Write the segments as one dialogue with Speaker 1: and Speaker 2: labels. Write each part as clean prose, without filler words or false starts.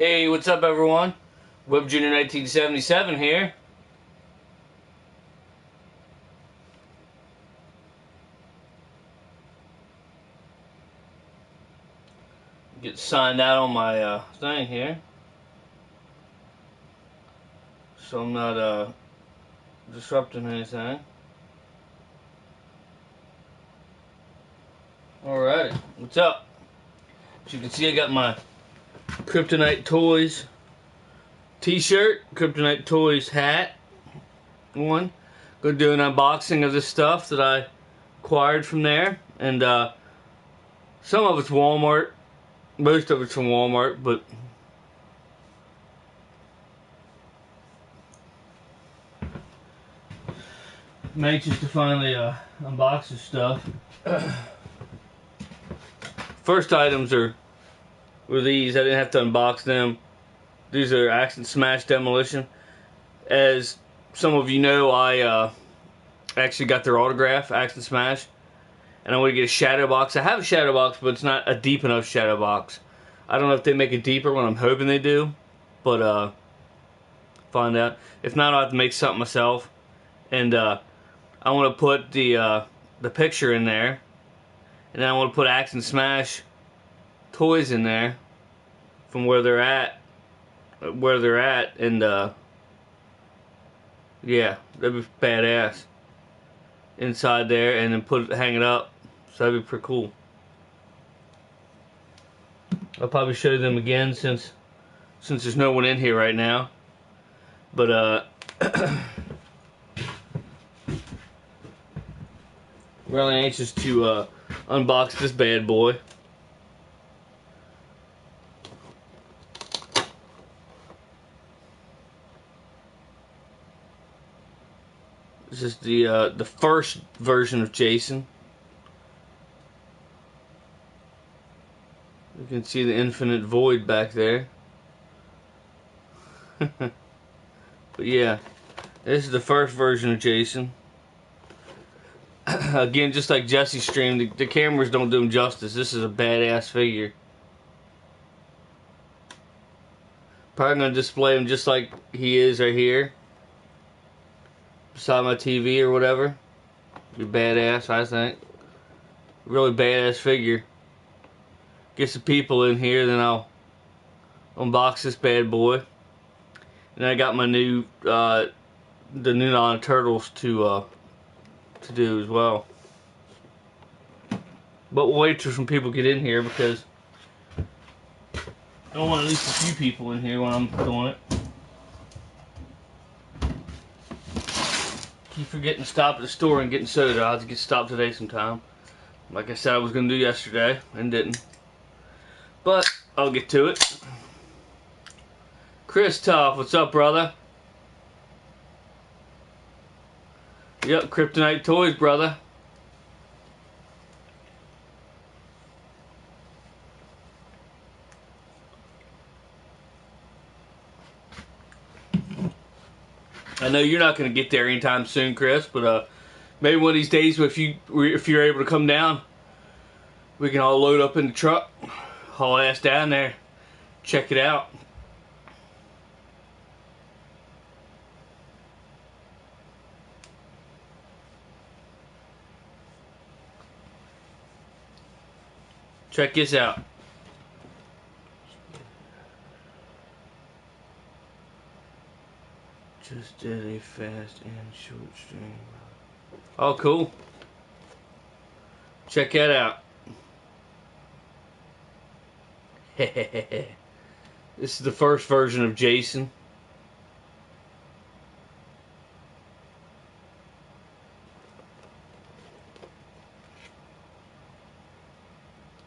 Speaker 1: Hey, what's up everyone? Web Junior 1977 here. Get signed out on my thing here. So I'm not disrupting anything. Alright, what's up? As you can see, I got my Kryptonite Toys t-shirt, Kryptonite Toys hat. Gonna do an unboxing of this stuff that I acquired from there. And some of it's Walmart. Most of it's from Walmart, but I'm anxious to finally unbox this stuff. First items were these. I didn't have to unbox them. These are Axe and Smash Demolition. As some of you know, I actually got their autograph, Axe and Smash. And I want to get a shadow box. I have a shadow box, but it's not a deep enough shadow box. I don't know if they make it deeper one. I'm hoping they do. But, find out. If not, I'll have to make something myself. And, I want to put the picture in there. And then I want to put Axe and Smash toys in there. From where they're at. And, yeah, that'd be badass. Inside there, and then hang it up. So that'd be pretty cool. I'll probably show them again since there's no one in here right now. But really anxious to unbox this bad boy. This is the first version of Jason. You can see the infinite void back there. But yeah, this is the first version of Jason. Again, just like Jesse's stream, the cameras don't do him justice. This is a badass figure. Probably gonna display him just like he is right here, beside my TV or whatever. Be badass, I think. Really badass figure. Get some people in here, then I'll unbox this bad boy. And I got my new, the new non-turtles to do as well. But we'll wait till some people get in here because I want at least a few people in here when I'm doing it. Keep forgetting to stop at the store and getting soda. I'll have to get stopped today sometime. Like I said I was going to do yesterday and didn't. But I'll get to it. Christoph, what's up, brother? Yep, Kryptonite Toys, brother. I know you're not going to get there anytime soon, Chris, but maybe one of these days if you're able to come down, we can all load up in the truck, haul ass down there, check it out. Check this out. Just did a fast and short stream. Oh, cool. Check that out. This is the first version of Jason.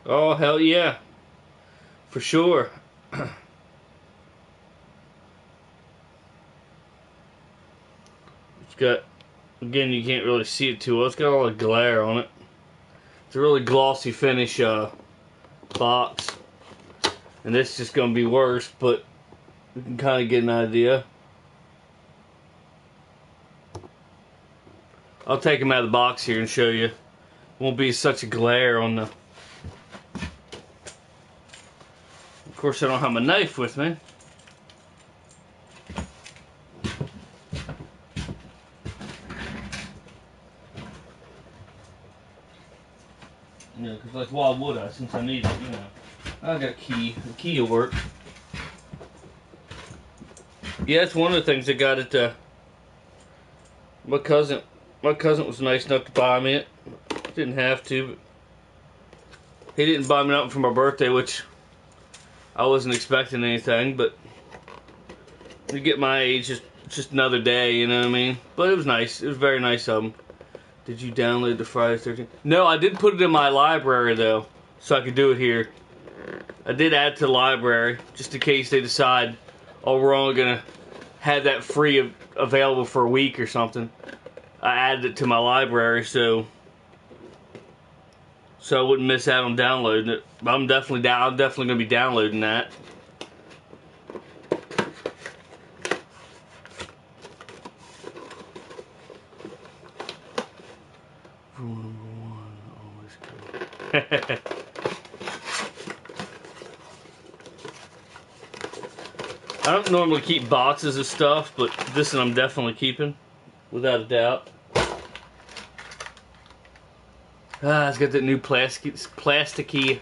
Speaker 1: Oh, hell yeah. For sure. It's got, again, you can't really see it too well. It's got a lot of glare on it. It's a really glossy finish box. And this is just going to be worse, but you can kind of get an idea. I'll take them out of the box here and show you. Won't be such a glare on the Of course, I don't have my knife with me. You know, because like, why would I, since I need it, you know. I got a key. The key will work. Yeah, it's one of the things that got it, my cousin was nice enough to buy me it. Didn't have to, but he didn't buy me nothing for my birthday, which I wasn't expecting anything, but to get my age, just another day, you know what I mean? But it was nice. It was very nice of him. Did you download the Friday the 13th? No, I did put it in my library, though, so I could do it here. I did add it to the library, just in case they decide, oh, we're only going to have that free available for a week or something. I added it to my library, so I wouldn't miss out on downloading it. But I'm definitely going to be downloading that. Rule number 1, always go. I don't normally keep boxes of stuff, but this one I'm definitely keeping, without a doubt. It's got that new plasticky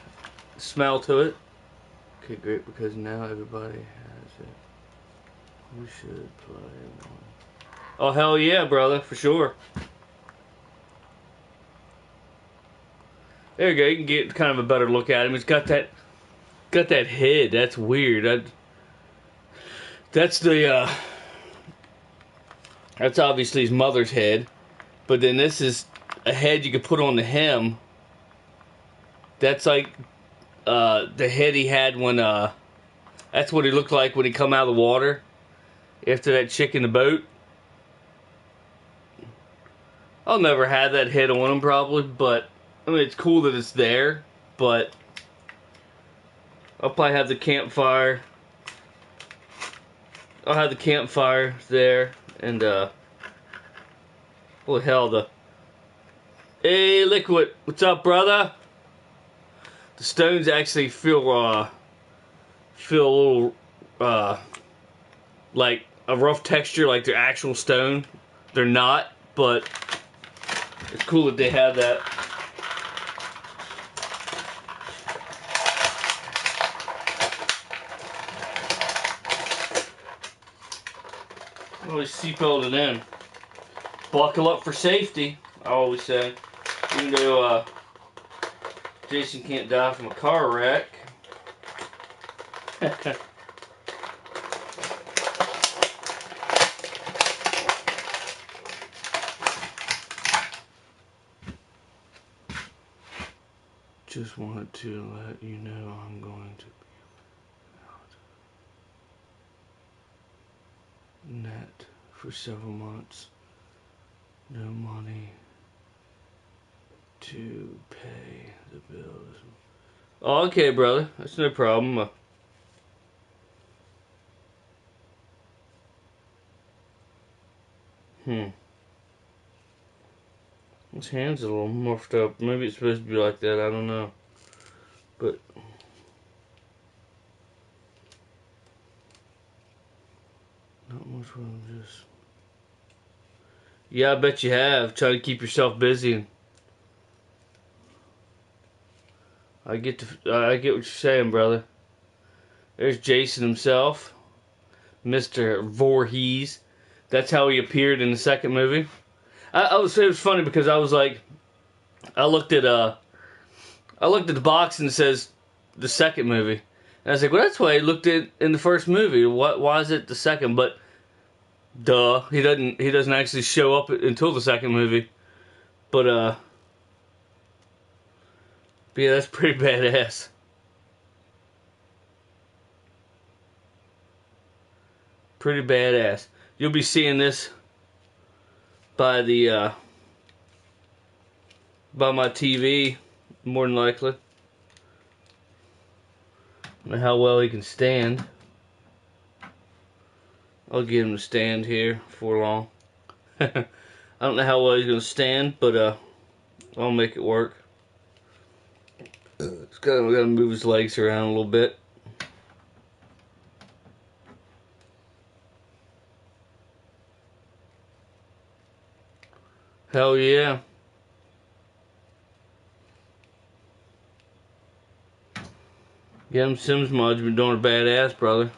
Speaker 1: smell to it. Okay, great, because now everybody has it. We should play one. Oh, hell yeah, brother, for sure. There you go, you can get kind of a better look at him. He's got that head. That's weird. That's obviously his mother's head. But then this is a head you could put on the hem. That's like the head he had when that's what he looked like when he come out of the water after that chick in the boat. I'll never have that head on him probably, but I mean it's cool that it's there, but I'll probably have the campfire. I'll have the campfire there, and holy hell, hey, Liquid, what's up, brother? The stones actually feel a little like a rough texture, like they're actual stone. They're not, but it's cool that they have that. Always seatbelt it in. Buckle up for safety, I always say. Even though Jason can't die from a car wreck. Just wanted to let you know I'm going to be out net for several months. No money to pay the bills. Oh, okay, brother. That's no problem. His hand's a little muffed up. Maybe it's supposed to be like that. I don't know. But not much room. Just yeah, I bet you have. Try to keep yourself busy. I get what you're saying, brother. There's Jason himself, Mr. Voorhees. That's how he appeared in the second movie. It was funny because I was like, I looked at the box and it says the second movie, and I was like, well, that's why he looked at in the first movie. Why is it the second? But duh, he doesn't actually show up until the second movie. But yeah, that's pretty badass. Pretty badass. You'll be seeing this by my TV, more than likely. I don't know how well he can stand. I'll get him to stand here for long. I don't know how well he's gonna stand, but I'll make it work. We gotta move his legs around a little bit. Hell yeah. Yeah, them Sims mods been doing a badass, brother.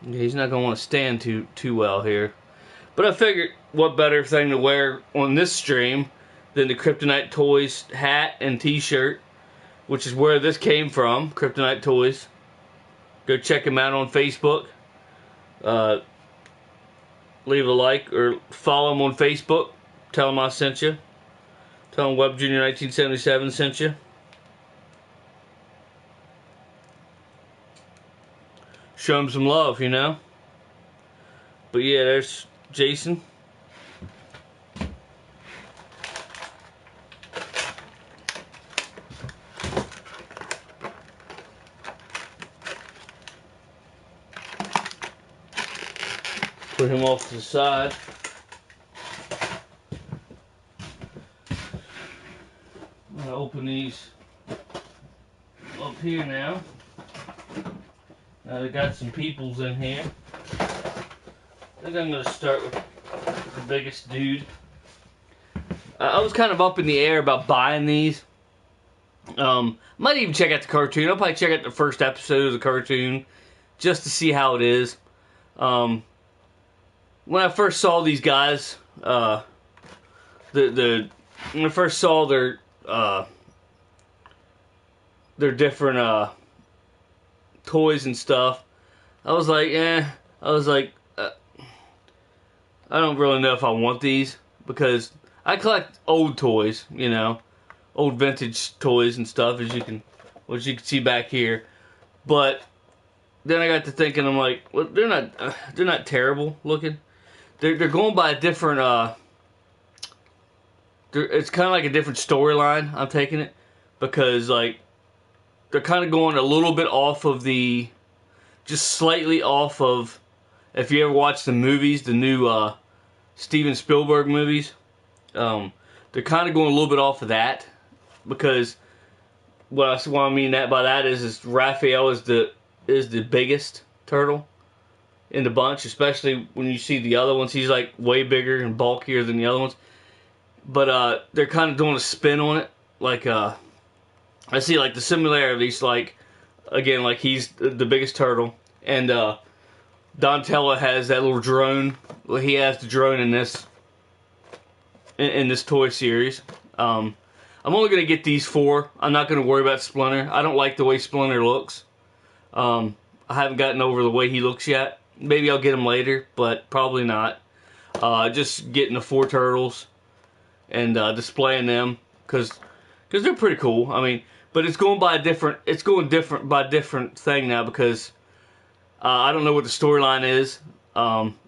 Speaker 1: Yeah, he's not gonna want to stand too well here. But I figured, what better thing to wear on this stream than the Kryptonite Toys hat and t-shirt, which is where this came from, Kryptonite Toys. Go check him out on Facebook. Leave a like or follow him on Facebook. Tell him I sent you. Tell him Web Junior 1977 sent you. Show him some love, you know. But yeah, there's Jason. Put him off to the side. I'm gonna open these up here now. Now they got some peoples in here. I think I'm gonna start with the biggest dude. I was kind of up in the air about buying these. Might even check out the cartoon. I'll probably check out the first episode of the cartoon just to see how it is. When I first saw these guys, when I first saw their different toys and stuff, I was like, I don't really know if I want these, because I collect old toys, you know, old vintage toys and stuff, as you can see back here. But then I got to thinking, I'm like, well, they're not terrible looking. They're going by a different it's kind of like a different storyline. I'm taking it because like they're kind of going a little bit off of just slightly off of. If you ever watch the movies, the new Steven Spielberg movies, they're kind of going a little bit off of that, because what I mean by that is Raphael is the biggest turtle in the bunch, especially when you see the other ones. He's like way bigger and bulkier than the other ones. But they're kind of doing a spin on it. Like I see like the similarities. Like again, like he's the biggest turtle, and Donatello has that little drone. Well, he has the drone in this toy series. I'm only gonna get these 4. I'm not gonna worry about Splinter. I don't like the way Splinter looks. I haven't gotten over the way he looks yet. Maybe I'll get him later, but probably not. Just getting the 4 turtles and displaying them because they're pretty cool. I mean, but it's going different by different thing now, because I don't know what the storyline is.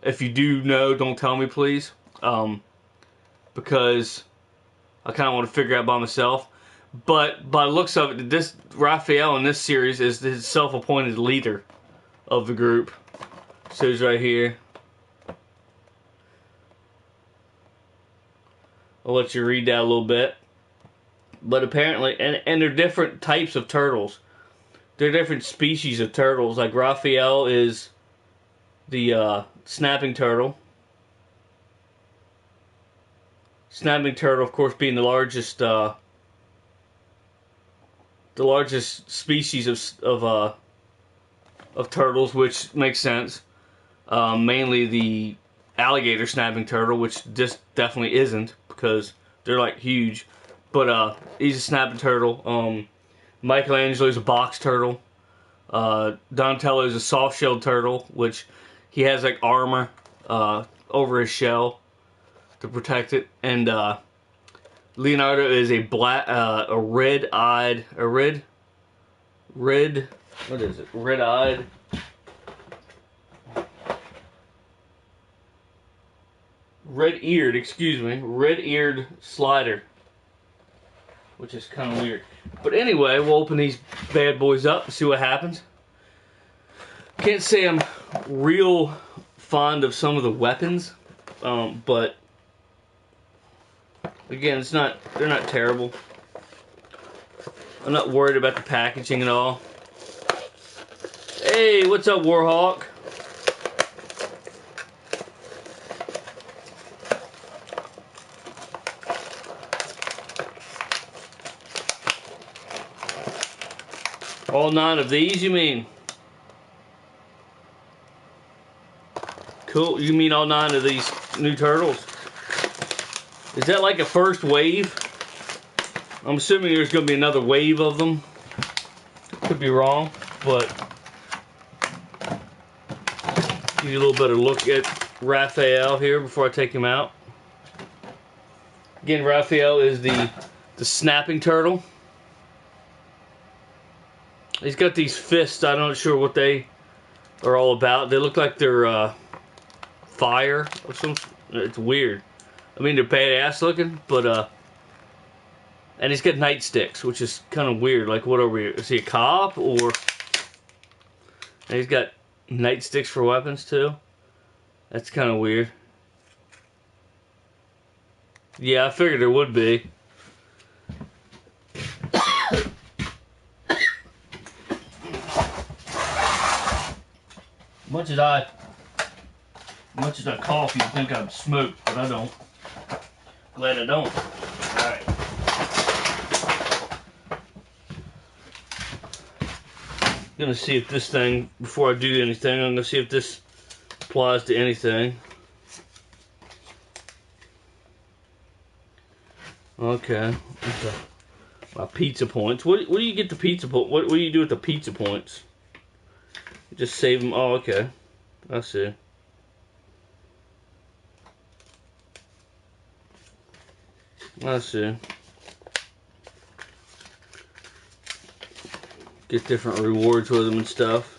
Speaker 1: If you do know, don't tell me, please, because I kind of want to figure out by myself. But by the looks of it, this Raphael in this series is his self-appointed leader of the group. So he's right here. I'll let you read that a little bit. But apparently, and they're different types of turtles. They're different species of turtles. Like Raphael is the snapping turtle. Snapping turtle, of course, being the largest species of turtles, which makes sense. Mainly the alligator snapping turtle, which this definitely isn't, because they're like huge. But he's a snapping turtle. Michelangelo's a box turtle. Donatello's a soft-shelled turtle, which he has like armor over his shell to protect it. And Leonardo is a red-eyed, red-eared slider, which is kind of weird. But anyway, we'll open these bad boys up and see what happens. Can't say I'm real fond of some of the weapons, but again, they're not terrible. I'm not worried about the packaging at all. Hey, what's up, Warhawk? All 9 of these, you mean? Cool. You mean all 9 of these new turtles? Is that like a first wave? I'm assuming there's going to be another wave of them. Could be wrong, but give you a little better look at Raphael here before I take him out. Again, Raphael is the snapping turtle. He's got these fists. I'm not sure what they are all about. They look like they're fire or something. It's weird. I mean, they're badass looking, but and he's got nightsticks, which is kind of weird. Like, what are we? Is he a cop or? And he's got nightsticks for weapons too. That's kind of weird. Yeah, I figured there would be. Much as I cough, you'd think I'd smoke, but I don't. Glad I don't. Alright. Gonna see if this thing, before I do anything, I'm gonna see if this applies to anything. Okay. My pizza points. What do you get the pizza points? What do you do with the pizza points? You just save them. Oh, okay. I see. I see. Get different rewards with them and stuff.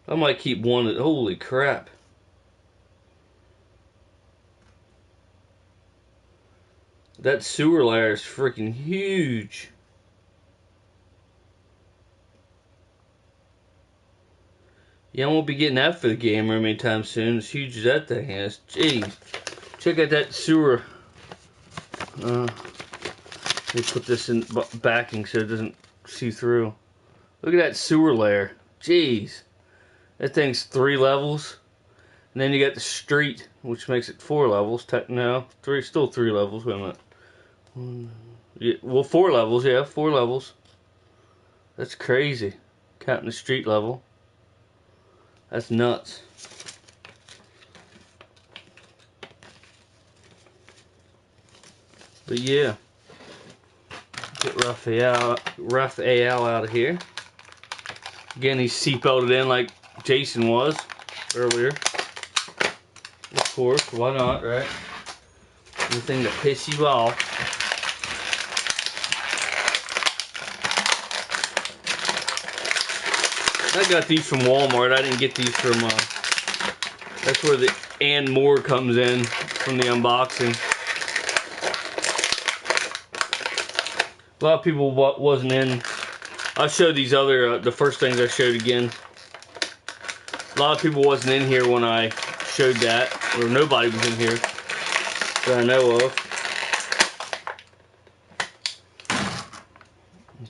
Speaker 1: I might keep one. Holy crap. That sewer layer is freaking huge. Yeah, I won't be getting that for the game anytime soon. As huge as that thing is. Jeez. Check out that sewer. Let me put this in backing so it doesn't see through. Look at that sewer layer. Jeez. That thing's 3 levels. And then you got the street, which makes it 4 levels. No, still 3 levels. Wait a minute. Yeah, well, 4 levels, yeah, 4 levels. That's crazy. Counting the street level. That's nuts. But yeah. Get Raphael out of here. Again, he's seatbelted in like Jason was earlier. Of course, why not, right? Anything to piss you off. I got these from Walmart. I didn't get these from, that's where the and more comes in from the unboxing. A lot of people wasn't in. I'll show these other, the first things I showed again. A lot of people wasn't in here when I showed that, or nobody was in here that I know of.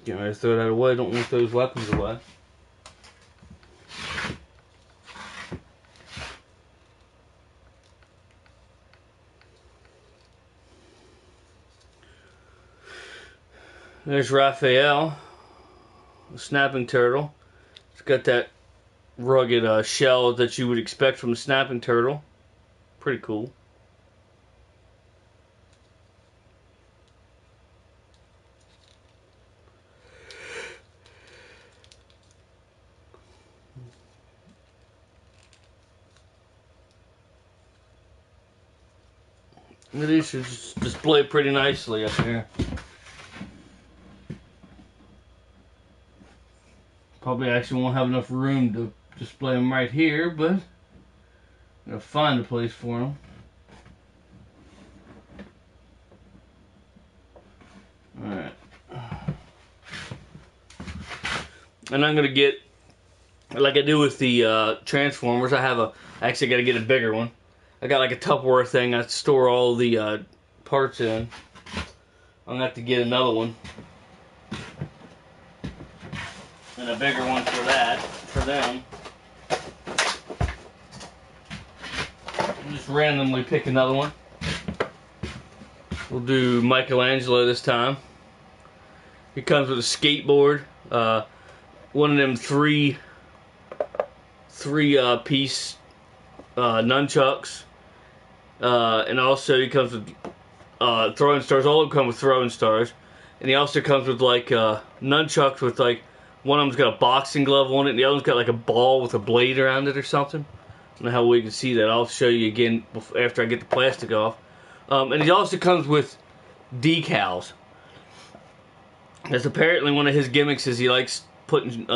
Speaker 1: Getting ready to throw that away. Don't want those weapons away. There's Raphael, the snapping turtle. It's got that rugged shell that you would expect from a snapping turtle. Pretty cool. These should display pretty nicely up here. Probably actually won't have enough room to display them right here, but I'm gonna find a place for them. Alright. And I'm gonna get, like I do with the Transformers, I actually gotta get a bigger one. I got like a Tupperware thing I store all the parts in. I'm gonna have to get another one. And a bigger one for that. for them. I'll just randomly pick another one. We'll do Michelangelo this time. He comes with a skateboard, one of them three piece nunchucks, and also he comes with throwing stars. All of them come with throwing stars, and he also comes with like nunchucks with like one of them's got a boxing glove on it, and the other one's got like a ball with a blade around it or something. I don't know how we can see that. I'll show you again after I get the plastic off. And he also comes with decals. That's apparently one of his gimmicks. Is he likes putting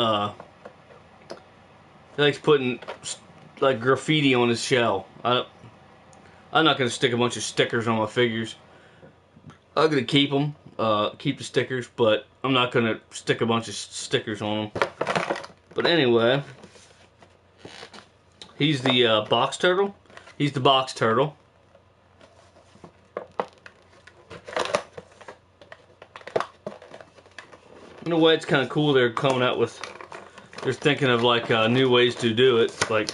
Speaker 1: like graffiti on his shell. I'm not gonna stick a bunch of stickers on my figures. I'm gonna keep them, keep the stickers, but I'm not gonna stick a bunch of stickers on them. But anyway, he's the box turtle. He's the box turtle. In a way, it's kind of cool. They're coming out with. They're thinking of like new ways to do it, like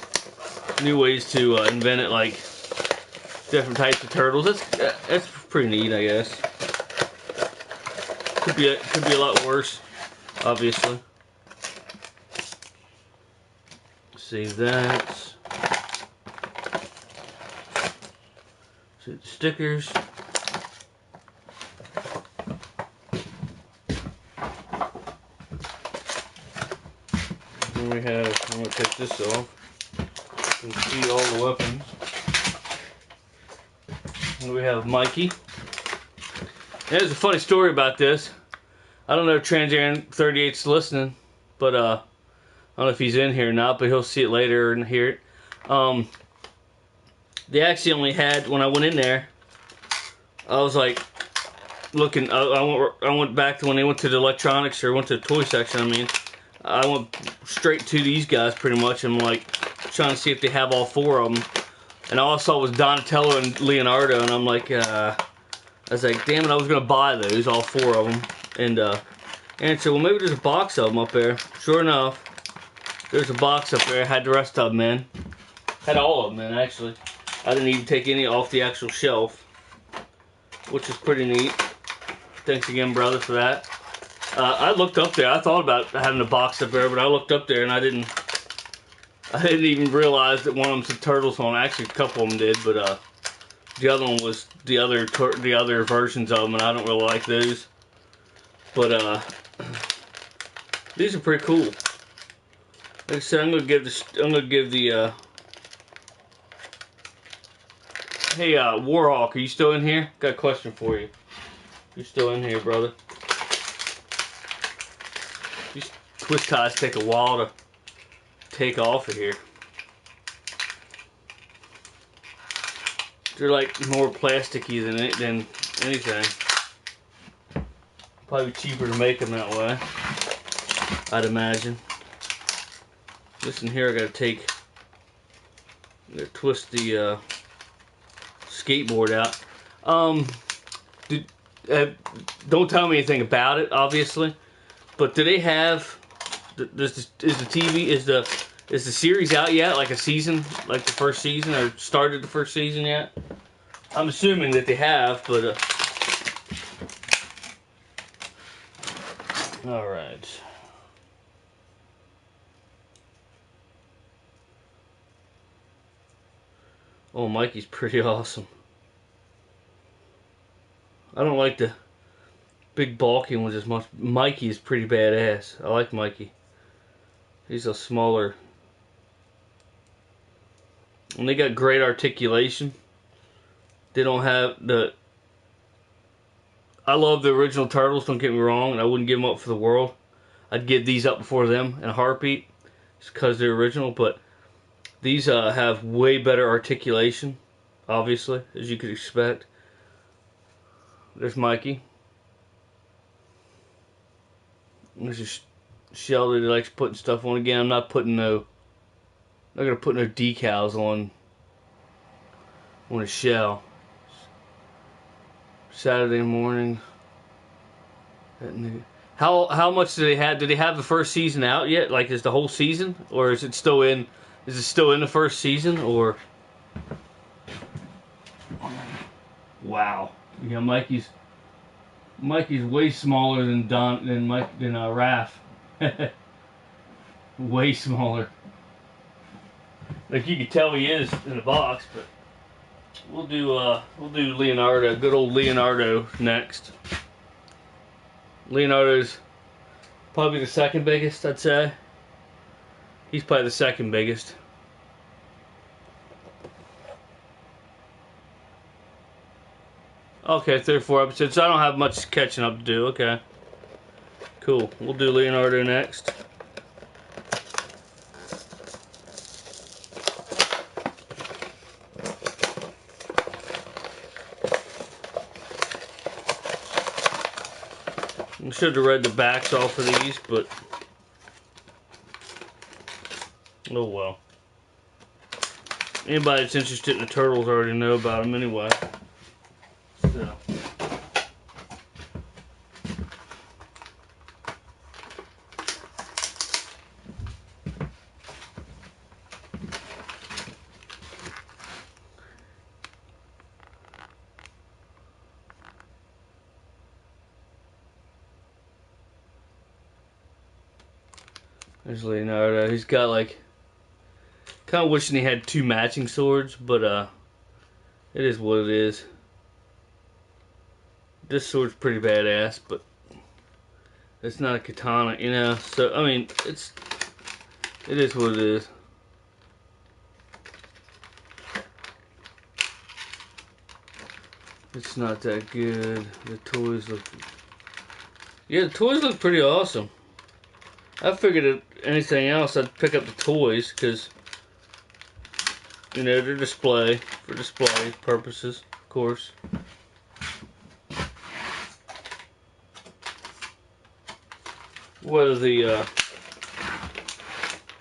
Speaker 1: new ways to invent it, like different types of turtles. That's pretty neat, I guess. Could be a lot worse, obviously. Save that. Save the stickers. Then we have, I'm going to take this off. You can see all the weapons. And we have Mikey. There's a funny story about this. I don't know if Trans-Aaron 38's listening, but I don't know if he's in here or not, but he'll see it later and hear it. They actually only had, when I went in there, I was like looking, I went back to when they went to the electronics, or went to the toy section, I mean. I went straight to these guys pretty much. I'm like trying to see if they have all four of them, and all I saw was Donatello and Leonardo, and I'm like, I was like, damn it, I was gonna buy those, all four of them, and Aaron said, well, maybe there's a box of them up there. Sure enough, there's a box up there. Had the rest of them in, had all of them in actually. I didn't even take any off the actual shelf, which is pretty neat. Thanks again, brother, for that. I looked up there. I thought about having a box up there, but I looked up there and I didn't even realize that one of them said turtles on. Actually, a couple of them did, but the other one was the other versions of them, and I don't really like those. But these are pretty cool. Like I said, I'm gonna give the hey, Warhawk, are you still in here? Got a question for you. You're still in here, brother. These twist ties take a while to take off of here. They're like more plasticky than anything. Probably cheaper to make them that way, I'd imagine. Listen here, I gotta twist the skateboard out. Don't tell me anything about it, obviously. But do they have? Is the series out yet? Like a season, like the first season, or started the first season yet? I'm assuming that they have, but all right. Oh, Mikey's pretty awesome. I don't like the big bulky ones as much. Mikey is pretty badass. I like Mikey. He's a smaller. And they got great articulation. They don't have the... I love the original Turtles, don't get me wrong, and I wouldn't give them up for the world. I'd give these up before them in a heartbeat, just because they're original, but these have way better articulation, obviously, as you could expect. There's Mikey. There's a shell that he likes putting stuff on. Again, I'm not gonna put no decals on a shell. Saturday morning. How much do they have? Do they have the first season out yet? Like, is the whole season, or is it still in? Is it still in the first season, or? Wow. Yeah, Mikey's way smaller than Raph. Way smaller. Like you can tell he is in the box, but we'll do Leonardo, good old Leonardo next. Leonardo's probably the second biggest, I'd say. He's probably the second biggest. Okay, 34 episodes. So I don't have much catching up to do. Okay. Cool. We'll do Leonardo next. I should have read the backs off of these, but oh well. Anybody that's interested in the turtles already know about them anyway. So. There's Leonardo. He's got like, kind of wishing he had two matching swords, but it is what it is. This sword's pretty badass, but it's not a katana, you know. So I mean, it is what it is. It's not that good. The toys look, yeah, the toys look pretty awesome. I figured if anything else, I'd pick up the toys because, you know, they're for display purposes, of course. What are the,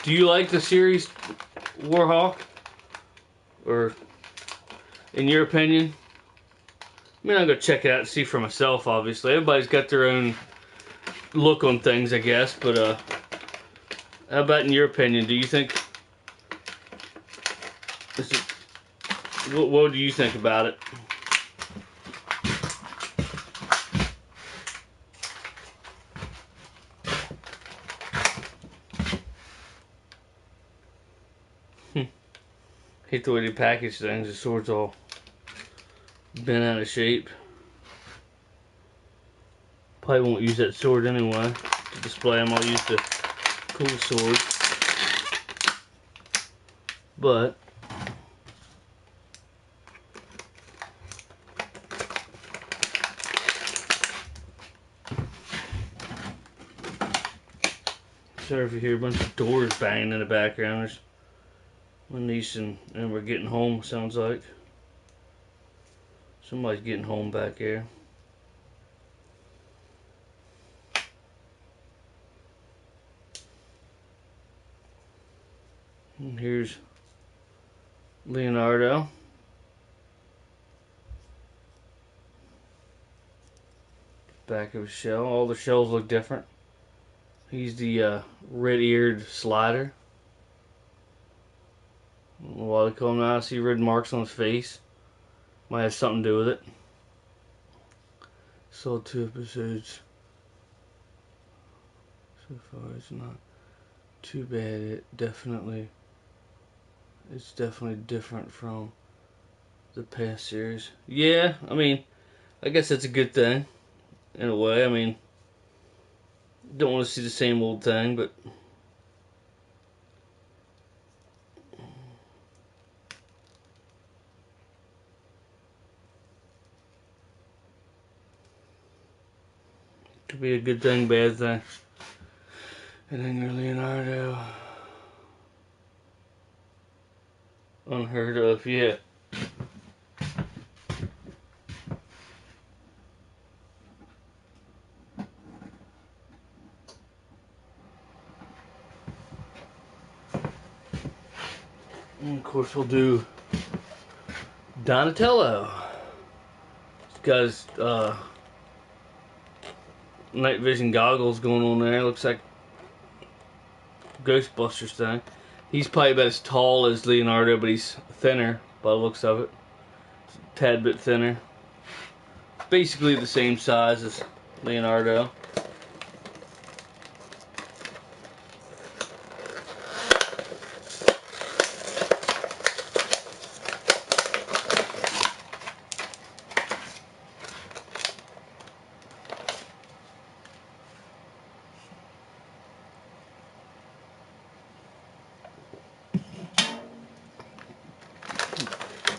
Speaker 1: do you like the series Warhawk? Or, in your opinion? I mean, I'll go check it out and see for myself, obviously. Everybody's got their own look on things, I guess, but, how about in your opinion? Do you think, what do you think about it? Hate the way they package things. The sword's all bent out of shape. Probably won't use that sword anyway to display them. I'll use the cool sword. But sorry if you hear a bunch of doors banging in the background. There's my niece and we're getting home, sounds like. Somebody's getting home back here. And here's Leonardo. Back of his shell. All the shells look different. He's the red-eared slider. I don't know why they call him that. I see red marks on his face. Might have something to do with it. Saw 2 episodes. So far it's not too bad. It's definitely different from the past series. Yeah, I mean, I guess that's a good thing. In a way, I mean, don't want to see the same old thing, but could be a good thing, bad thing. And then your Leonardo. Unheard of, yeah. And of course we'll do Donatello. This guy's night vision goggles going on there. Looks like Ghostbusters thing. He's probably about as tall as Leonardo, but he's thinner by the looks of it. A tad bit thinner. Basically the same size as Leonardo.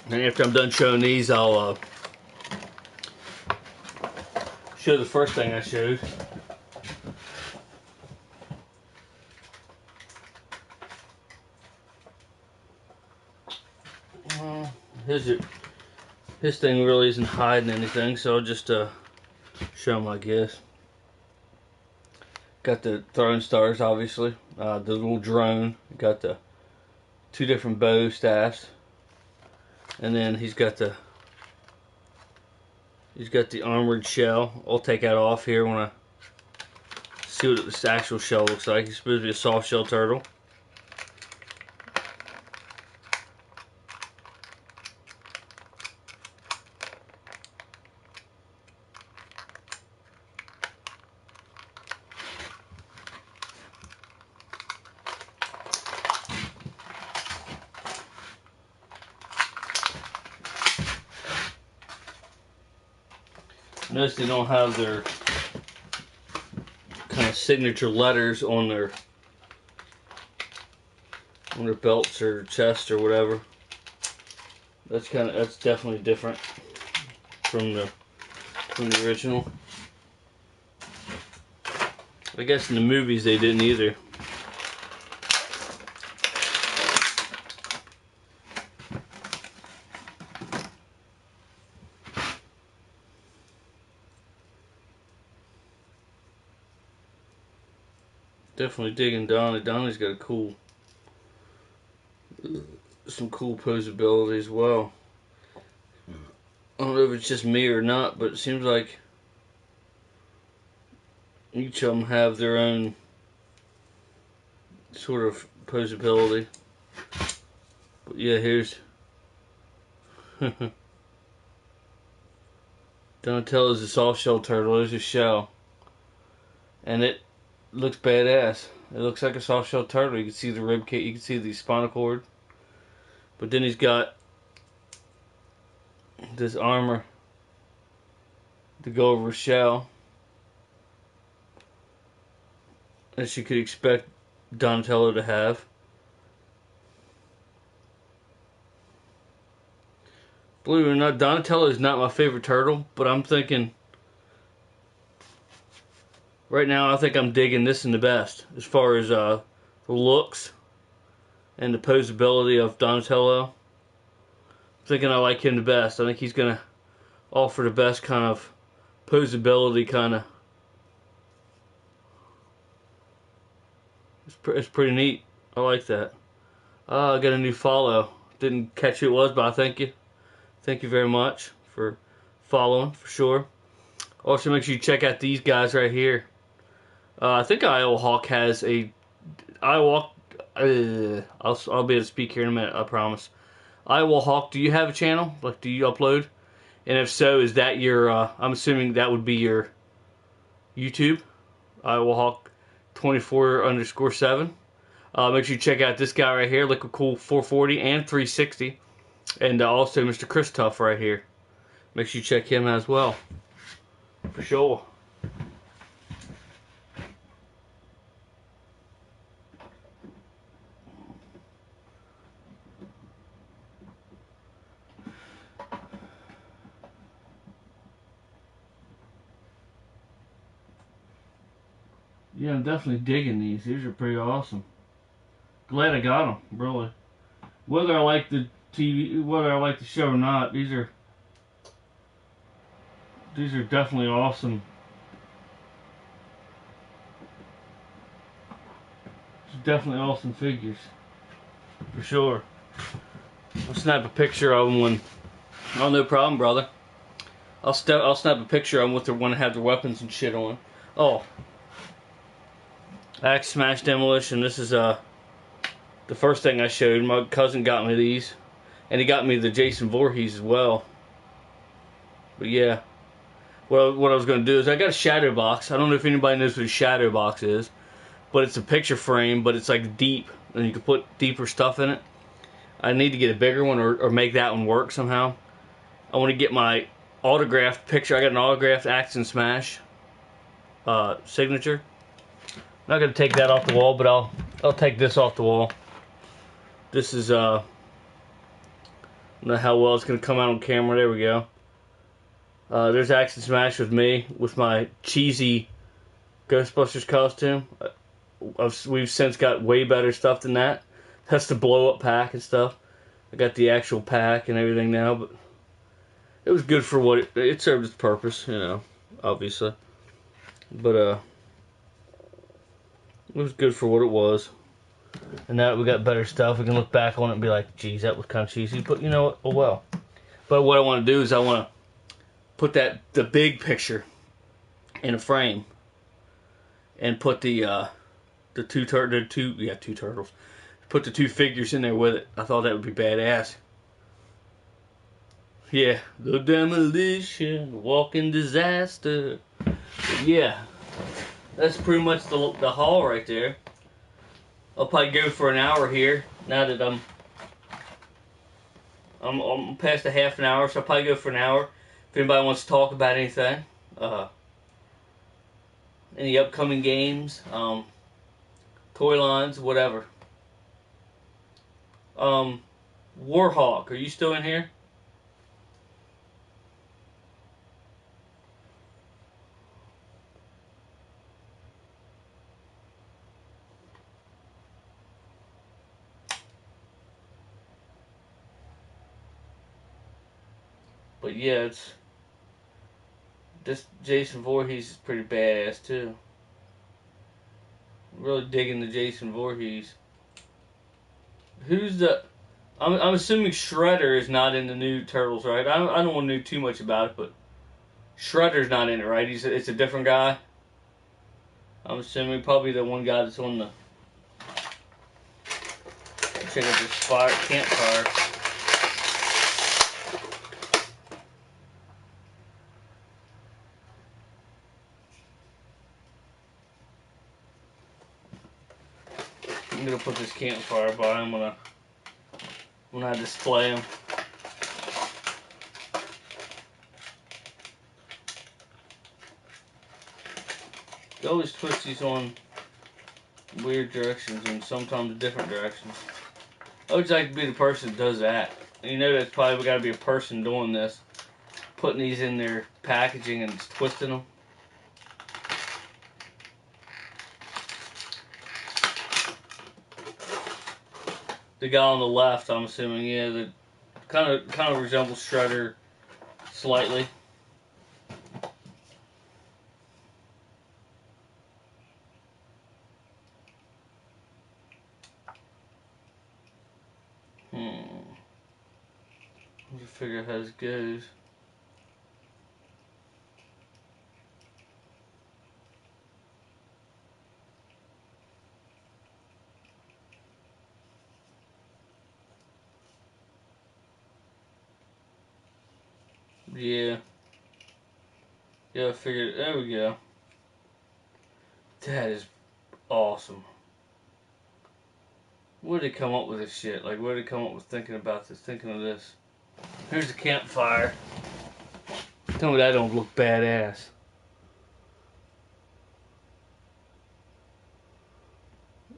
Speaker 1: And after I'm done showing these, I'll show the first thing I showed. His thing really isn't hiding anything, so I'll just show him, I guess. Got the throwing stars, obviously. The little drone. Got the 2 different bow staffs. And then he's got the armored shell. I'll take that off here when I see what this actual shell looks like. He's supposed to be a soft shell turtle. Notice they don't have their kind of signature letters on their belts or chest or whatever. That's definitely different from the original. I guess in the movies they didn't either. Definitely digging Donnie. Donnie's got some cool posability as well. I don't know if it's just me or not, but it seems like each of them have their own sort of posability. But yeah, here's Donatello's a soft shell turtle. There's a shell, and it looks badass. It looks like a soft shell turtle. You can see the rib cage, you can see the spinal cord. But then he's got this armor to go over his shell, as you could expect Donatello to have. Believe it or not, Donatello is not my favorite turtle, but I'm thinking right now, I think I'm digging this one the best as far as the looks and the posability of Donatello. I'm thinking I like him the best. I think he's going to offer the best kind of posability kind of. It's pretty neat. I like that. I got a new follow. Didn't catch who it was, but I thank you. Thank you very much for following, for sure. Also, make sure you check out these guys right here. I think Iowa Hawk has a Iowa. I'll be able to speak here in a minute. I promise. Iowa Hawk, do you have a channel? Like, do you upload? And if so, is that your? I'm assuming that would be your YouTube. Iowa Hawk 24_7. Make sure you check out this guy right here, Liquid Cool 440 and 360, and also Mr. Chris Tuff right here. Make sure you check him as well, for sure. Yeah, I'm definitely digging these. These are pretty awesome. Glad I got them, really. Whether I like the TV, whether I like the show or not, these are definitely awesome. These are definitely awesome figures, for sure. I'll snap a picture of them when. Oh, no problem, brother. I'll snap a picture of them with their when they have their weapons and shit on. Oh, Axe Smash Demolition. This is the first thing I showed. My cousin got me these, and he got me the Jason Voorhees as well. But yeah, well, what I was going to do is I got a shadow box. I don't know if anybody knows what a shadow box is, but it's a picture frame, but it's like deep, and you can put deeper stuff in it. I need to get a bigger one or make that one work somehow. I want to get my autographed picture. I got an autographed Axe and Smash signature. I'm not going to take that off the wall, but I'll take this off the wall. This is I don't know how well it's going to come out on camera. There we go. There's Axe and Smash with me with my cheesy Ghostbusters costume. We've since got way better stuff than that. That's the blow up pack and stuff. I got the actual pack and everything now, but it was good for what it served its purpose, you know, obviously. But it was good for what it was. And now that we got better stuff, we can look back on it and be like, geez, that was kind of cheesy, but you know what? Oh well. But what I want to do is I want to put the big picture in a frame and put the two turtles. Put the two figures in there with it. I thought that would be badass. Yeah, the demolition, walking disaster. But yeah, that's pretty much the haul right there. I'll probably go for an hour here. Now that I'm past a half an hour, so I'll probably go for an hour. If anybody wants to talk about anything, any upcoming games, toy lines, whatever. Warhawk, are you still in here? But yeah, this Jason Voorhees is pretty badass too. Really digging the Jason Voorhees. Who's the? I'm assuming Shredder is not in the new Turtles, right? I don't want to know too much about it, but Shredder's not in it, right? It's a different guy. I'm assuming probably the one guy that's on the. Check out this campfire. I'm gonna put this campfire by. I'm gonna display them. You always twist these on weird directions and sometimes different directions. I would like to be the person that does that. And you know that's probably got to be a person doing this, putting these in their packaging and twisting them. The guy on the left, I'm assuming, yeah, that kind of resembles Shredder slightly. Let's figure out how this goes. Yeah. Yeah, I figured. There we go. That is awesome. Where did they come up with this shit? Like, where did they come up with thinking about this, thinking of this? Here's the campfire. Tell me that don't look badass.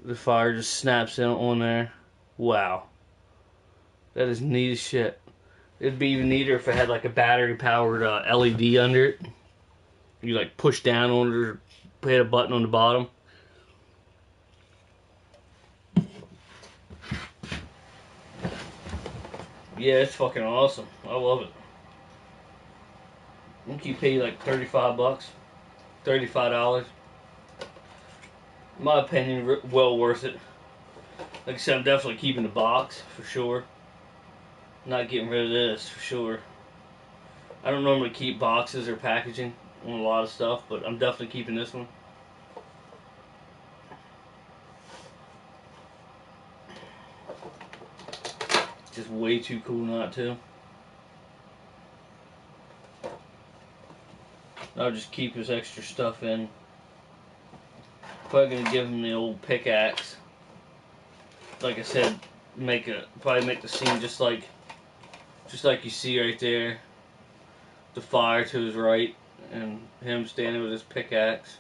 Speaker 1: The fire just snaps in on there. Wow. That is neat as shit. It'd be even neater if it had like a battery powered LED under it. You like push down on it or hit a button on the bottom. Yeah, it's fucking awesome. I love it. I think you pay like $35, $35. In my opinion, well worth it. Like I said, I'm definitely keeping the box for sure. Not getting rid of this for sure. I don't normally keep boxes or packaging. on a lot of stuff, but I'm definitely keeping this one. Just way too cool not to. I'll just keep his extra stuff in. Probably gonna give him the old pickaxe. Like I said, probably make the scene just like you see right there. The fire to his right, and him standing with his pickaxe.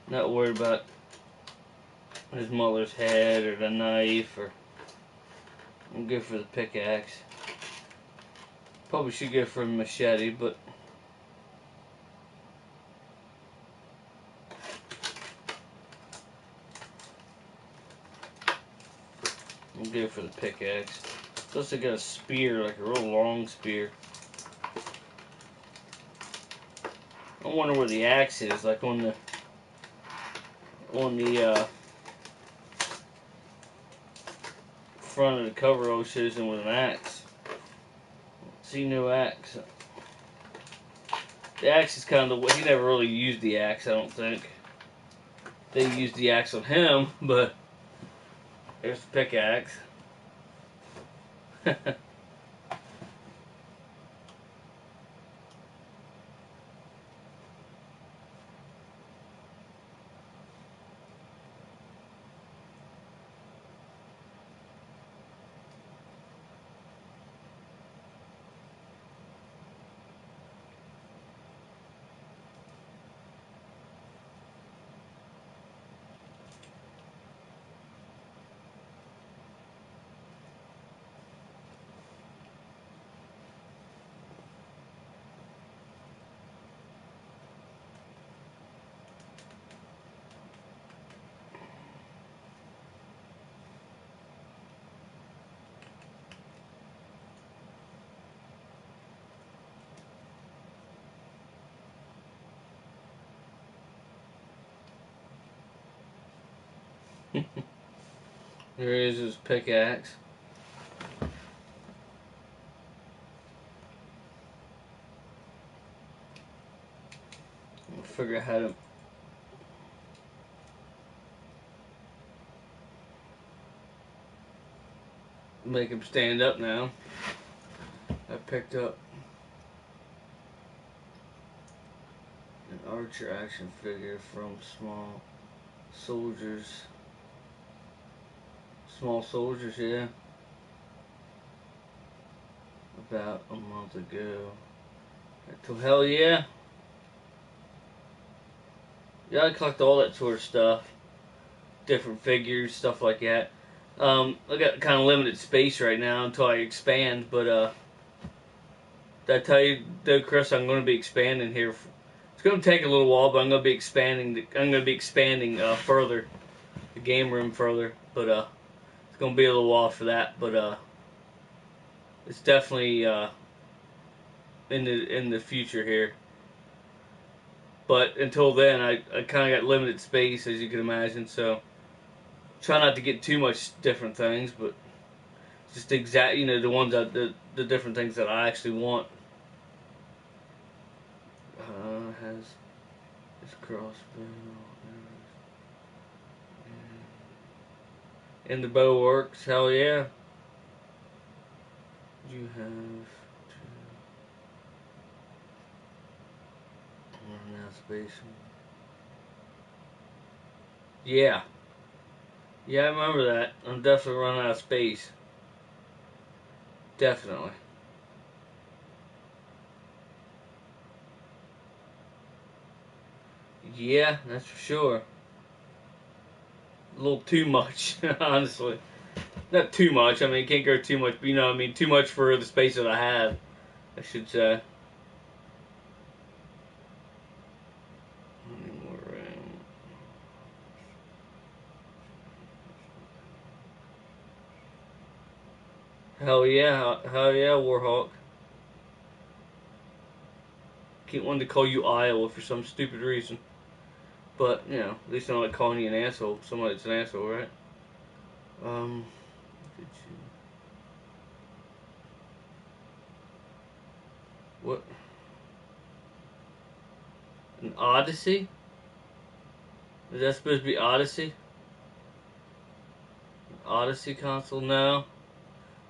Speaker 1: Not worried about his mother's head or the knife, or I'm good for the pickaxe. Probably should go for a machete, but I'm good for the pickaxe. Plus I got a spear, like a real long spear. I wonder where the axe is, like on the front of the cover. Always shows him with an axe. See no axe. The axe is kind of the way he never really used the axe. I don't think they used the axe on him, but there's the pickaxe. There is his pickaxe. I'll figure out how to make him stand up now. I picked up an archer action figure from Small Soldiers, yeah. About a month ago. So hell yeah. Yeah, I collect all that sort of stuff. Different figures, stuff like that. I got kind of limited space right now until I expand, but did I tell you, though, Chris, I'm going to be expanding here. It's going to take a little while, but I'm going to be expanding. I'm going to be expanding further, the game room further. But it's going to be a little while for that. But it's definitely in the future here. But until then, I kind of got limited space, as you can imagine. So try not to get too much different things, but just the ones that the different things that I actually want. Has his crossbow. And the bow works. Hell yeah. You have to run out of space. Yeah. Yeah, I remember that. I'm definitely running out of space. Definitely. Yeah, that's for sure. A little too much, honestly. Not too much. I mean, it can't go too much, but you know what I mean? Too much for the space that I have, I should say. Hell yeah, Warhawk. Keep wanting to call you Iowa for some stupid reason. But, you know, at least I'm not calling you an asshole. Someone that's an asshole, right? What? An Odyssey? Is that supposed to be Odyssey? Odyssey console? No.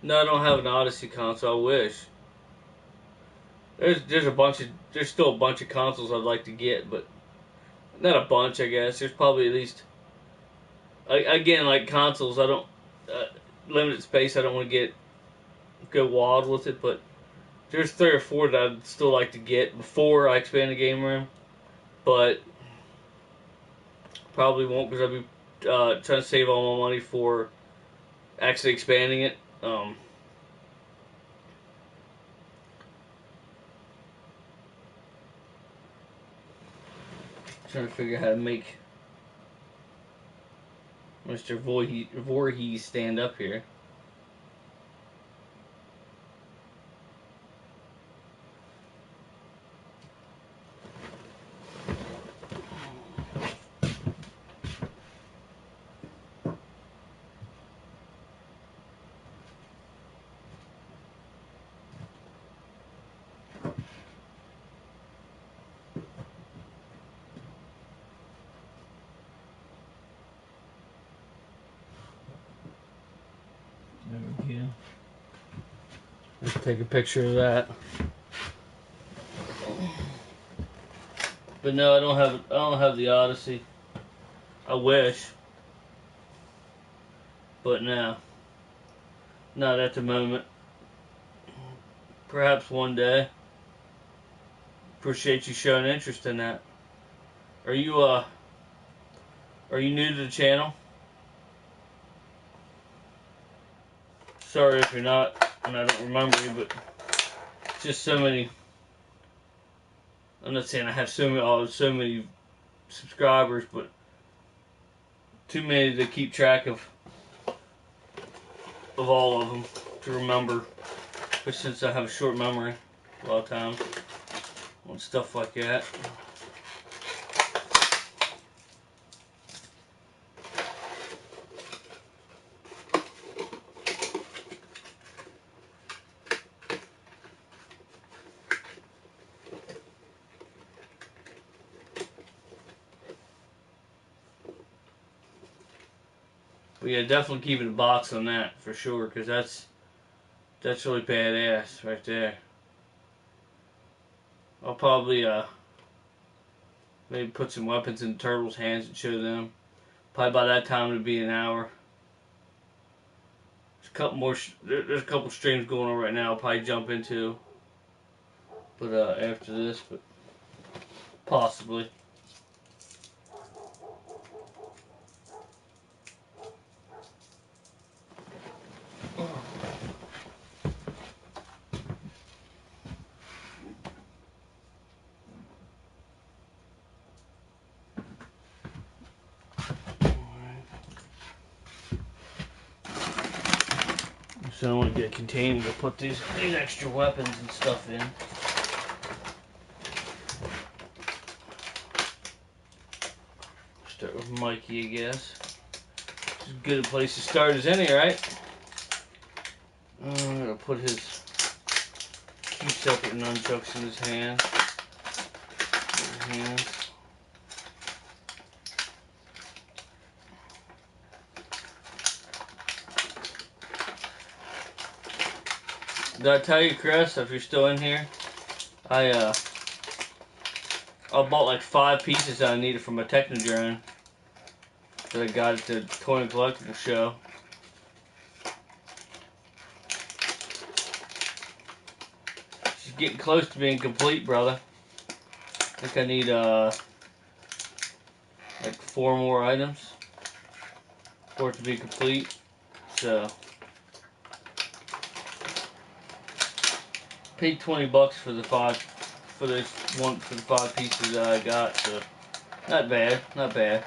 Speaker 1: No, I don't have an Odyssey console. I wish. There's still a bunch of consoles I'd like to get, but not a bunch, I guess. There's probably at least, again, like consoles, I don't, limited space, I don't want to go wild with it, but there's 3 or 4 that I'd still like to get before I expand the game room, but probably won't because I'll be trying to save all my money for actually expanding it. Trying to figure out how to make Mr. Voorhees stand up here. There we go. Let's take a picture of that. But no, I don't have the Odyssey. I wish. But no. Not at the moment. Perhaps one day. Appreciate you showing interest in that. Are you new to the channel? Sorry if you're not, and I don't remember you, but just so many. I'm not saying I have so many subscribers, but too many to keep track of all of them to remember. But since I have a short memory, a lot of times on stuff like that. But yeah, definitely keeping a box on that for sure, because that's really badass right there. I'll probably maybe put some weapons in the turtles' hands and show them. Probably by that time it'll be an hour. There's a couple more. There's a couple streams going on right now. I'll probably jump into, but after this, but possibly. So I want to get a container to put these extra weapons and stuff in. Start with Mikey, I guess. It's as good a place to start as any, right? I'm gonna put his 2 separate nunchucks in his hand. Did I tell you, Chris, if you're still in here, I bought like 5 pieces that I needed from a Technodrone that I got at the Toy and Collectible show. She's getting close to being complete, brother. I think I need like 4 more items for it to be complete. So paid $20 for the 5 for the 5 pieces that I got, so not bad, not bad.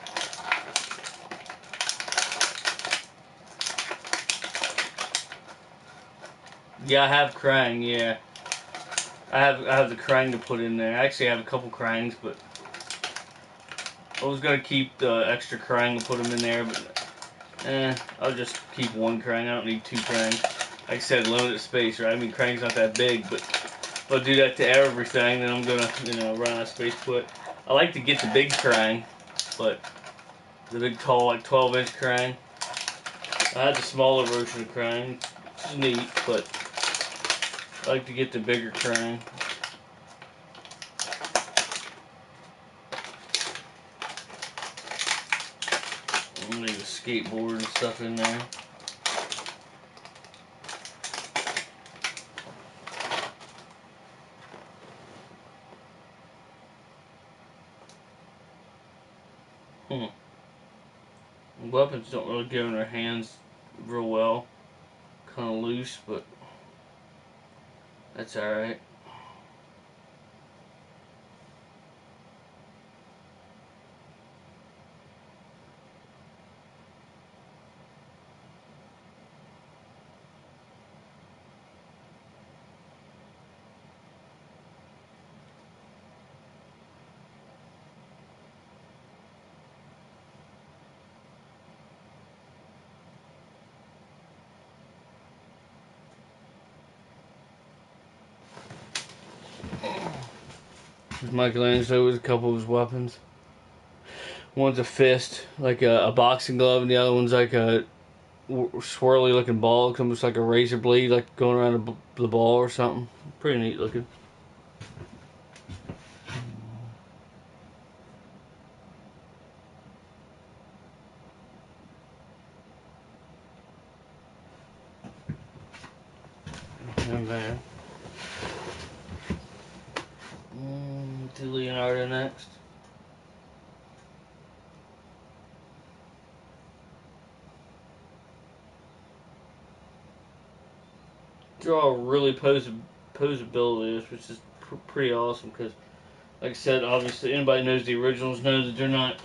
Speaker 1: Yeah, I have Krang, yeah. I have the Krang to put in there. I actually have a couple Krangs, but I was gonna keep the extra Krang and put them in there, but I'll just keep one Krang. I don't need 2 Krangs. Like I said, limited space, right? I mean, Krang's not that big, but if I do that to everything, then I'm gonna, run out of space quick. I like to get the big Krang, but the big, tall, like 12-inch Krang. I had the smaller version of Krang, which is neat, but I like to get the bigger Krang. I'm gonna leave a skateboard and stuff in there. Weapons don't really go in their hands real well. Kind of loose, but that's alright. Michelangelo with a couple of his weapons. One's a fist, like a boxing glove, and the other one's like a swirly looking ball. It's almost like a razor blade, like going around the ball or something. Pretty neat looking. And there. To Leonardo next. Draw really posability, which is pretty awesome because, like I said, obviously anybody knows the originals knows that they're not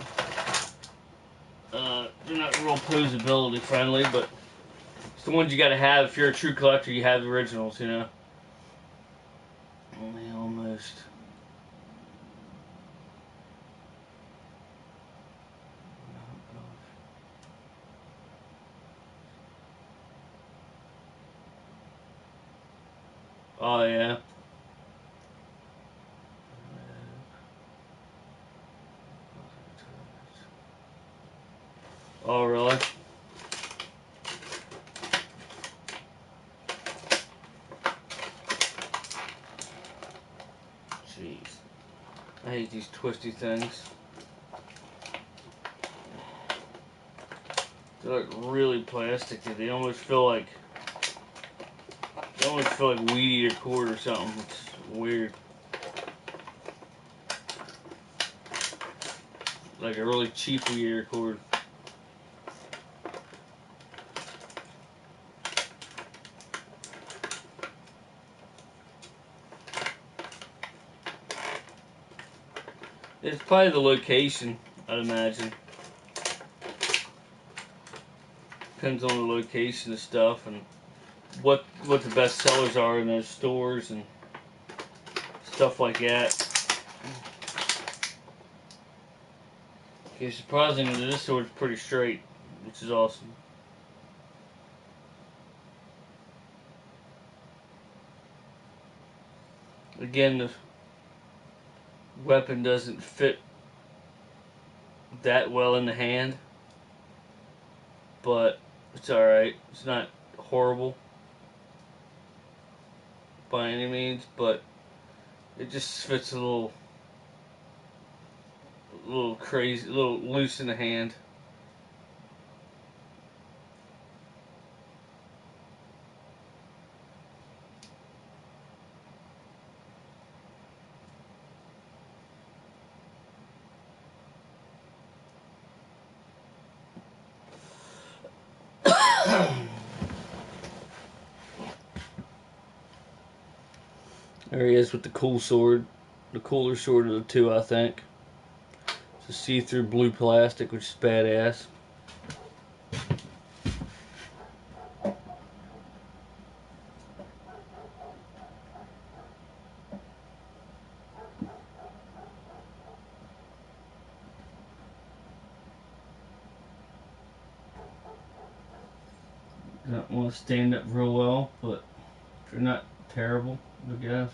Speaker 1: real posability friendly, but it's the ones you gotta have if you're a true collector. You have the originals, Only almost. Oh yeah. Oh really? Jeez. I hate these twisty things. They're like really plasticky. They almost feel like weed eater cord or something. It's weird. Like a really cheap weed eater cord. It's probably the location, I'd imagine. Depends on the location of stuff and what the best sellers are in those stores and stuff like that. Okay, surprisingly, this sword's pretty straight, which is awesome. Again, the weapon doesn't fit that well in the hand, but it's alright. It's not horrible by any means, but it just fits a little crazy, a little loose in the hand. There he is with the cool sword. The cooler sword of the two, I think. It's a see-through blue plastic, which is badass. don't want to stand up real well, but they're not terrible, I guess.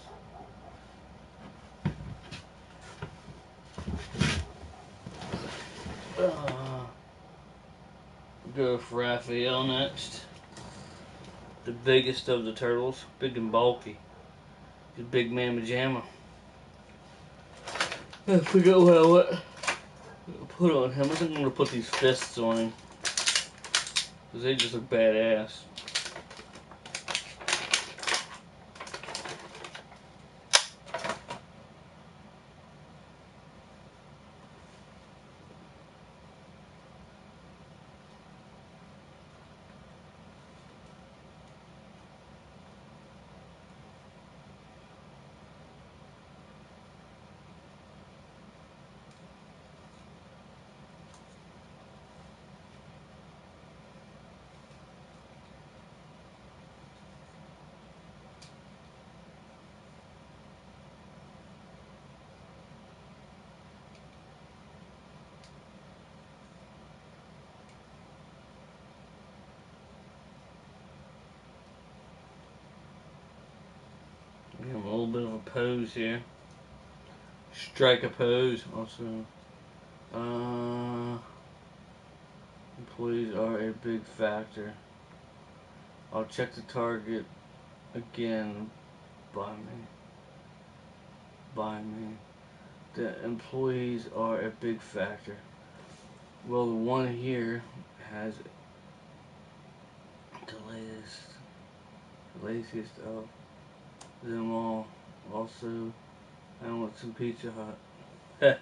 Speaker 1: Go for Raphael next. The biggest of the turtles, big and bulky. The big man pajama. I forgot what I put on him. I think I'm gonna put these fists on him because they just look badass. Give him a little bit of a pose here. Strike a pose also. Employees are a big factor. I'll check the target again. By me. The employees are a big factor. Well, the one here has the laziest of them all. Also, I want some Pizza Hut.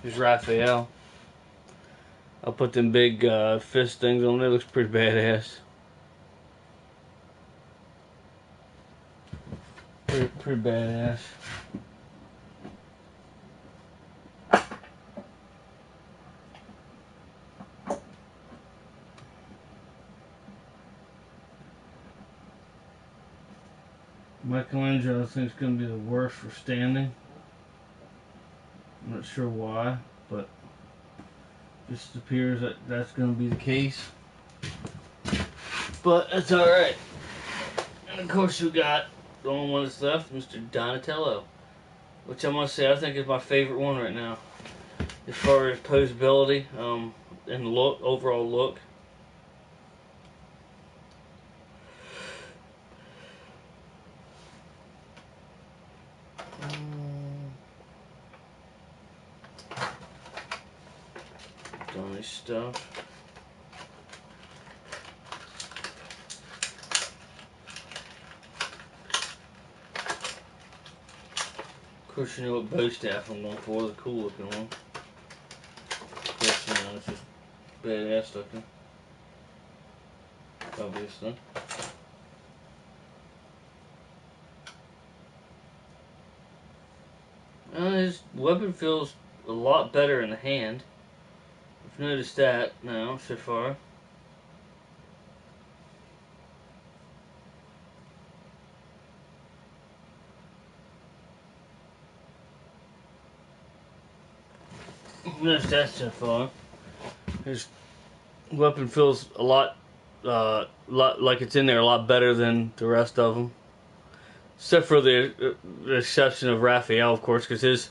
Speaker 1: Here's Raphael. I'll put them big fist things on there. Looks pretty badass. Pretty badass. Michelangelo thinks it's going to be the worst for standing. I'm not sure why, but it just appears that that's going to be the case. But that's alright. And of course we got the only one that's left, Mr. Donatello. Which I must say I think is my favorite one right now. As far as posability and look, overall look. Dummy stuff. Of course, you know what bow staff I'm going for, the cool looking one. Of course, you know, it's just badass looking. Obviously. His weapon feels a lot better in the hand. I've noticed that now, so far. I've noticed that so far. His weapon feels a lot like it's in there a lot better than the rest of them. Except for the exception of Raphael, of course, because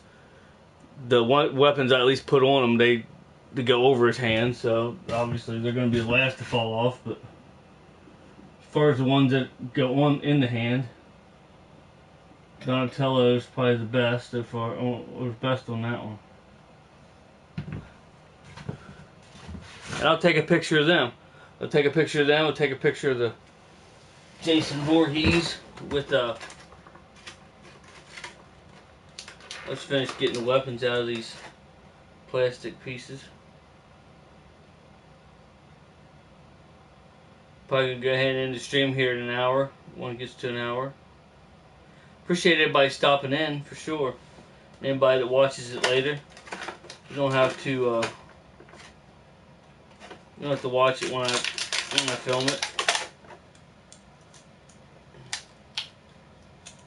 Speaker 1: the weapons I at least put on him, they go over his hand, so obviously they're going to be the last to fall off. But as far as the ones that go on in the hand, Donatello is probably the best so far, or best on that one. And I'll take a picture of them. I'll take a picture of them. I'll take a picture of the Jason Voorhees with let's finish getting the weapons out of these plastic pieces. Probably gonna go ahead and end the stream here in an hour, when it gets to an hour. Appreciate everybody stopping in, for sure. Anybody that watches it later, you don't have to watch it when I film it.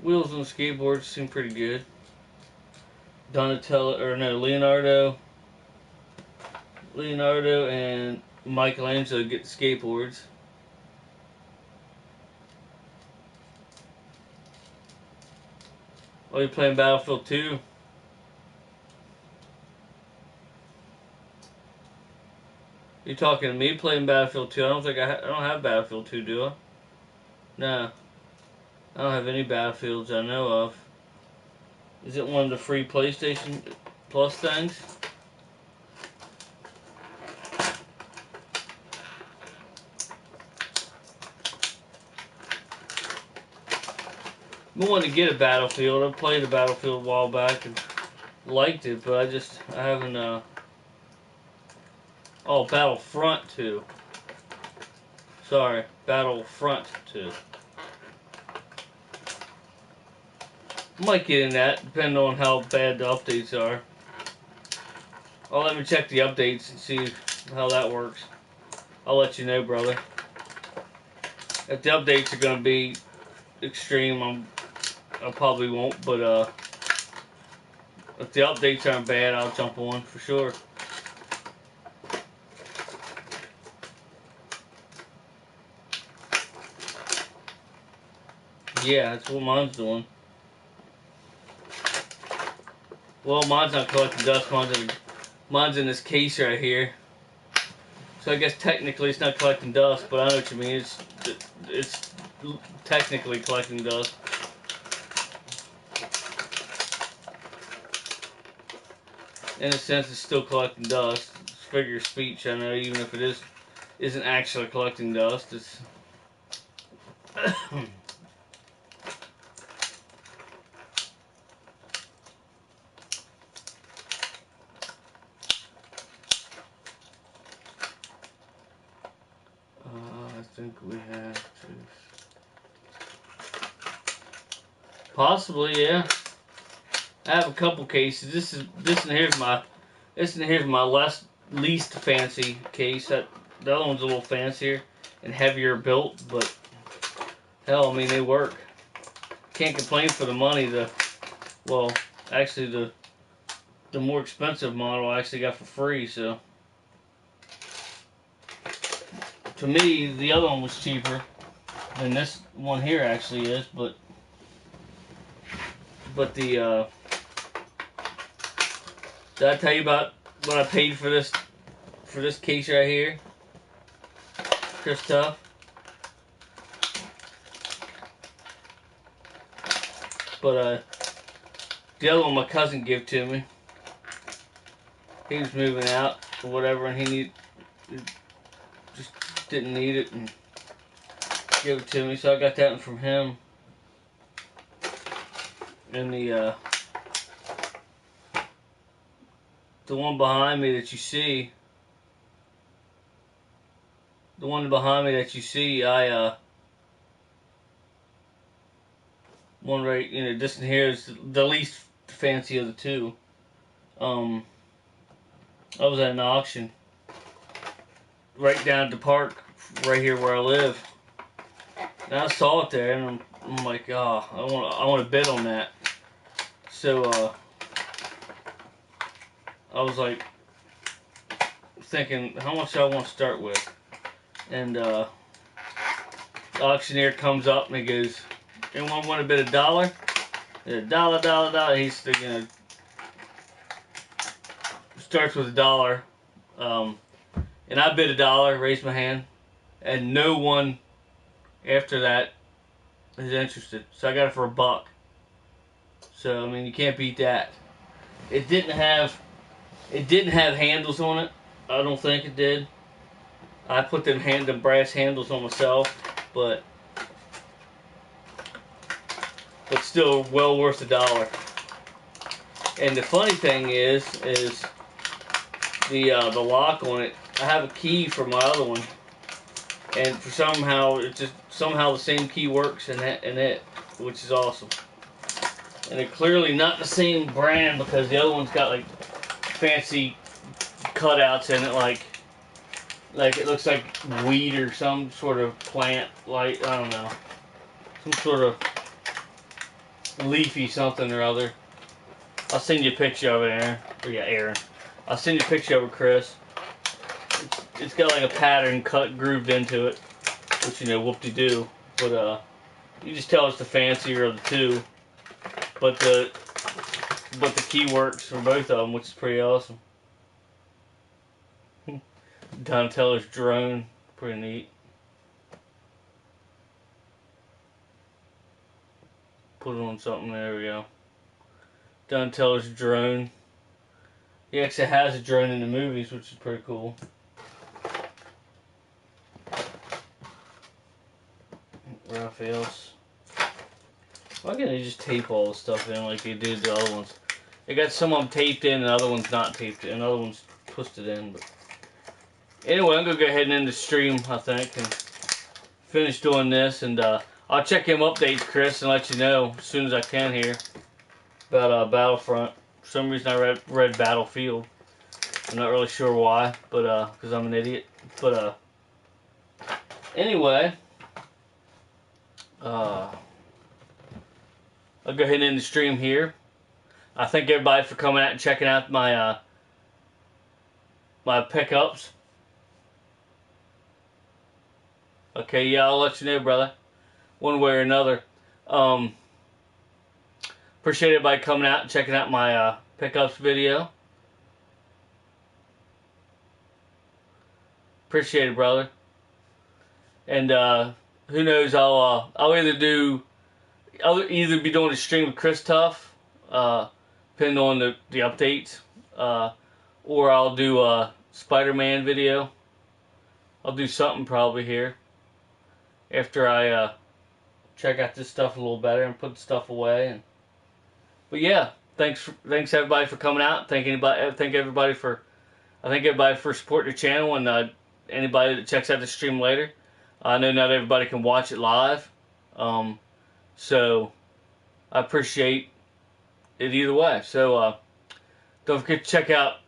Speaker 1: Wheels on the skateboard seem pretty good. Leonardo and Michelangelo get the skateboards. Oh, you're playing Battlefield 2? You talking to me playing Battlefield 2? I don't think I don't have Battlefield 2, do I? No. I don't have any Battlefields I know of. Is it one of the free PlayStation Plus things? I wanted to get a Battlefield. I played a Battlefield a while back and liked it, but I haven't, oh, Battlefront 2. Sorry, Battlefront 2. Might get in that, depending on how bad the updates are. I'll let me check the updates and see how that works. I'll let you know, brother. If the updates are going to be extreme, I probably won't, but if the updates aren't bad, I'll jump on for sure. Yeah, that's what mine's doing. Well, mine's not collecting dust. Mine's in this case right here. So I guess technically it's not collecting dust, but I know what you mean. It's technically collecting dust. In a sense, it's still collecting dust. It's figure of speech, I know, even if it isn't actually collecting dust. It's I think we have to. Possibly, yeah. I have a couple cases. This and here's my least fancy case. The other one's a little fancier and heavier built, but hell, I mean they work. Can't complain for the money. Actually the more expensive model I actually got for free. So to me, the other one was cheaper than this one here actually is, but the did I tell you about what I paid for this case right here? Chris Tuff. But the other one my cousin gave to me. He was moving out or whatever, and he just didn't need it and gave it to me. So I got that one from him. And the one behind me that you see, one right, this in here is the least fancy of the two. I was at an auction right down at the park, right here where I live, and I saw it there, and I'm like, oh, I want to bid on that. So I was like thinking, how much do I want to start with? And the auctioneer comes up and he goes, anyone want to bid $1? $1. He's starts with $1. And I bid $1, raised my hand, and no one after that is interested. So I got it for $1. So I mean, you can't beat that. It didn't have handles on it. I don't think it did. I put them brass handles on myself, but still well worth $1. And the funny thing is the lock on it. I have a key for my other one, and somehow the same key works in it, which is awesome. And they're clearly not the same brand because the other one's got like fancy cutouts in it, like it looks like weed or some sort of plant, like I don't know, some sort of leafy something or other. I'll send you a picture of it, Aaron. Or yeah, Aaron. I'll send you a picture of it, Chris. it's got like a pattern cut grooved into it, which, you know, whoop-de-doo. But you just tell it's the fancier of the two. But the key works for both of them, which is pretty awesome. Donatello's drone, pretty neat. Put it on something, there we go. Donatello's drone. He actually has a drone in the movies, which is pretty cool. Raphael's. Why can't they just tape all the stuff in like they did the other ones? They got some of them taped in and the other ones not taped in, and other ones twisted in. But anyway, I'm gonna go ahead and end the stream, I think, and finish doing this, and I'll check him updates, Chris, and let you know as soon as I can here about Battlefront. For some reason, I read Battlefield. I'm not really sure why, but because I'm an idiot. But anyway, I'll go ahead and end the stream here. I thank everybody for coming out and checking out my my pickups. Okay, yeah, I'll let you know, brother, one way or another. Appreciate everybody coming out and checking out my pickups video. Appreciate it, brother. And who knows? I'll either be doing a stream with Chris Tuff, depending on the updates, or I'll do a Spider-Man video. I'll do something probably here after I check out this stuff a little better and put the stuff away. But yeah, thanks everybody for coming out. Thank everybody for supporting the channel, and anybody that checks out the stream later. I know not everybody can watch it live, so I appreciate it either way. So don't forget to check out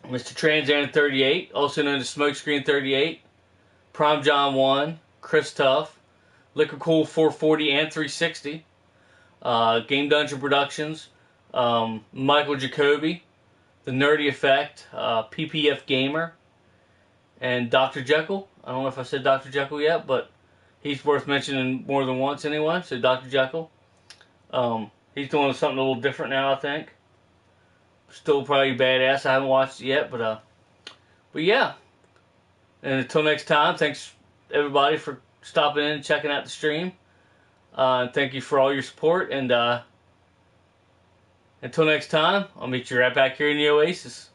Speaker 1: Mr. Trans Aaron 38, also known as Smokescreen 38, Prime John 1, Chris Tuff, Liquor Cool 440 and 360, Game Dungeon Productions, Michael Jacoby, The Nerdy Effect, PPF Gamer, and Dr. Jekyll. I don't know if I said Dr. Jekyll yet, but he's worth mentioning more than once anyway. So Dr. Jekyll, he's doing something a little different now, I think. Still probably badass. I haven't watched it yet, but yeah. And until next time, thanks everybody for stopping in and checking out the stream. And thank you for all your support. And until next time, I'll meet you right back here in the Oasis.